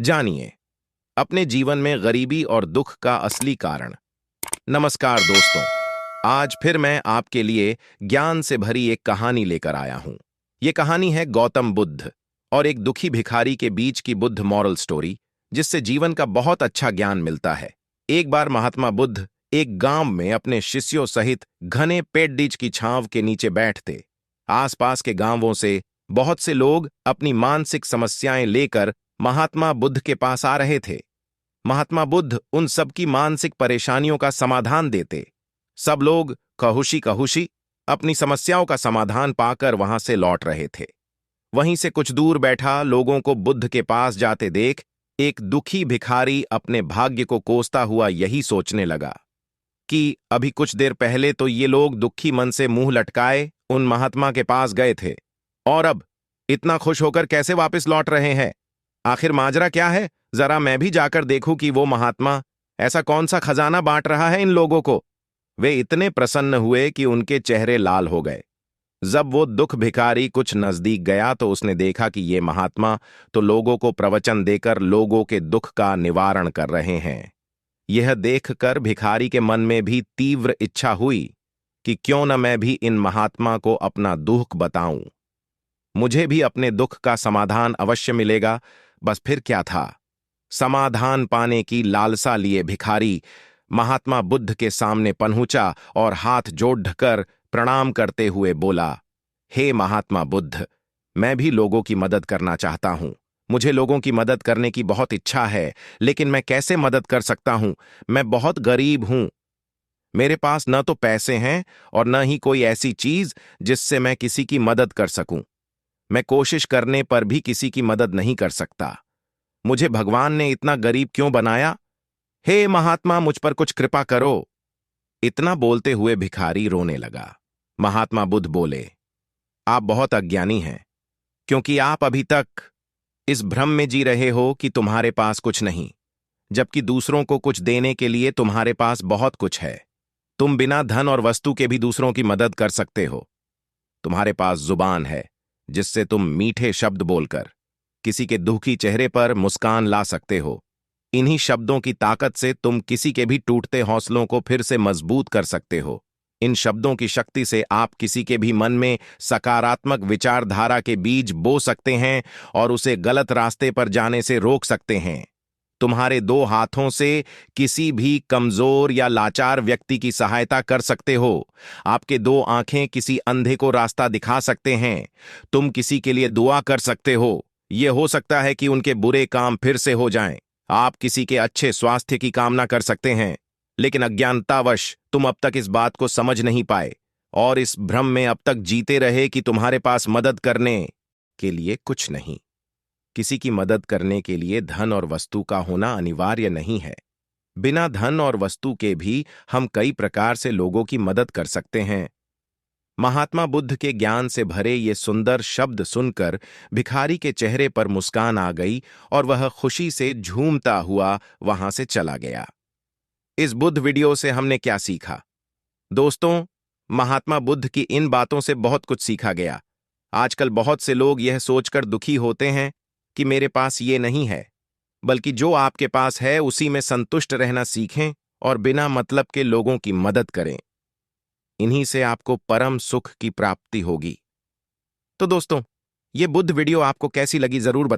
जानिए अपने जीवन में गरीबी और दुख का असली कारण। नमस्कार दोस्तों, आज फिर मैं आपके लिए ज्ञान से भरी एक कहानी लेकर आया हूं। ये कहानी है गौतम बुद्ध और एक दुखी भिखारी के बीच की बुद्ध मॉरल स्टोरी, जिससे जीवन का बहुत अच्छा ज्ञान मिलता है। एक बार महात्मा बुद्ध एक गांव में अपने शिष्यों सहित घने पेड़ की छांव के नीचे बैठते। आसपास के गांवों से बहुत से लोग अपनी मानसिक समस्याएं लेकर महात्मा बुद्ध के पास आ रहे थे। महात्मा बुद्ध उन सबकी मानसिक परेशानियों का समाधान देते। सब लोग कहुशी कहुशी अपनी समस्याओं का समाधान पाकर वहां से लौट रहे थे। वहीं से कुछ दूर बैठा लोगों को बुद्ध के पास जाते देख एक दुखी भिखारी अपने भाग्य को कोसता हुआ यही सोचने लगा कि अभी कुछ देर पहले तो ये लोग दुखी मन से मुंह लटकाए उन महात्मा के पास गए थे, और अब इतना खुश होकर कैसे वापस लौट रहे हैं। आखिर माजरा क्या है? जरा मैं भी जाकर देखूं कि वो महात्मा ऐसा कौन सा खजाना बांट रहा है इन लोगों को। वे इतने प्रसन्न हुए कि उनके चेहरे लाल हो गए। जब वो दुख भिखारी कुछ नजदीक गया तो उसने देखा कि ये महात्मा तो लोगों को प्रवचन देकर लोगों के दुख का निवारण कर रहे हैं। यह देखकर भिखारी के मन में भी तीव्र इच्छा हुई कि क्यों न मैं भी इन महात्मा को अपना दुख बताऊं। मुझे भी अपने दुख का समाधान अवश्य मिलेगा। बस फिर क्या था, समाधान पाने की लालसा लिए भिखारी महात्मा बुद्ध के सामने पहुंचा और हाथ जोड़कर प्रणाम करते हुए बोला, हे महात्मा बुद्ध, मैं भी लोगों की मदद करना चाहता हूं। मुझे लोगों की मदद करने की बहुत इच्छा है, लेकिन मैं कैसे मदद कर सकता हूं? मैं बहुत गरीब हूं। मेरे पास न तो पैसे हैं और न ही कोई ऐसी चीज जिससे मैं किसी की मदद कर सकूं। मैं कोशिश करने पर भी किसी की मदद नहीं कर सकता। मुझे भगवान ने इतना गरीब क्यों बनाया? हे महात्मा, मुझ पर कुछ कृपा करो। इतना बोलते हुए भिखारी रोने लगा। महात्मा बुद्ध बोले, आप बहुत अज्ञानी हैं, क्योंकि आप अभी तक इस भ्रम में जी रहे हो कि तुम्हारे पास कुछ नहीं, जबकि दूसरों को कुछ देने के लिए तुम्हारे पास बहुत कुछ है। तुम बिना धन और वस्तु के भी दूसरों की मदद कर सकते हो। तुम्हारे पास जुबान है, जिससे तुम मीठे शब्द बोलकर किसी के दुखी चेहरे पर मुस्कान ला सकते हो। इन्हीं शब्दों की ताकत से तुम किसी के भी टूटते हौसलों को फिर से मजबूत कर सकते हो। इन शब्दों की शक्ति से आप किसी के भी मन में सकारात्मक विचारधारा के बीज बो सकते हैं और उसे गलत रास्ते पर जाने से रोक सकते हैं। तुम्हारे दो हाथों से किसी भी कमजोर या लाचार व्यक्ति की सहायता कर सकते हो। आपके दो आंखें किसी अंधे को रास्ता दिखा सकते हैं। तुम किसी के लिए दुआ कर सकते हो। यह हो सकता है कि उनके बुरे काम फिर से हो जाएं। आप किसी के अच्छे स्वास्थ्य की कामना कर सकते हैं, लेकिन अज्ञानतावश तुम अब तक इस बात को समझ नहीं पाए और इस भ्रम में अब तक जीते रहे कि तुम्हारे पास मदद करने के लिए कुछ नहीं। किसी की मदद करने के लिए धन और वस्तु का होना अनिवार्य नहीं है। बिना धन और वस्तु के भी हम कई प्रकार से लोगों की मदद कर सकते हैं। महात्मा बुद्ध के ज्ञान से भरे ये सुंदर शब्द सुनकर भिखारी के चेहरे पर मुस्कान आ गई और वह खुशी से झूमता हुआ वहां से चला गया। इस बुद्ध वीडियो से हमने क्या सीखा? दोस्तों, महात्मा बुद्ध की इन बातों से बहुत कुछ सीखा गया। आजकल बहुत से लोग यह सोचकर दुखी होते हैं कि मेरे पास ये नहीं है, बल्कि जो आपके पास है उसी में संतुष्ट रहना सीखें और बिना मतलब के लोगों की मदद करें। इन्हीं से आपको परम सुख की प्राप्ति होगी। तो दोस्तों, ये बुद्ध वीडियो आपको कैसी लगी जरूर बताएं।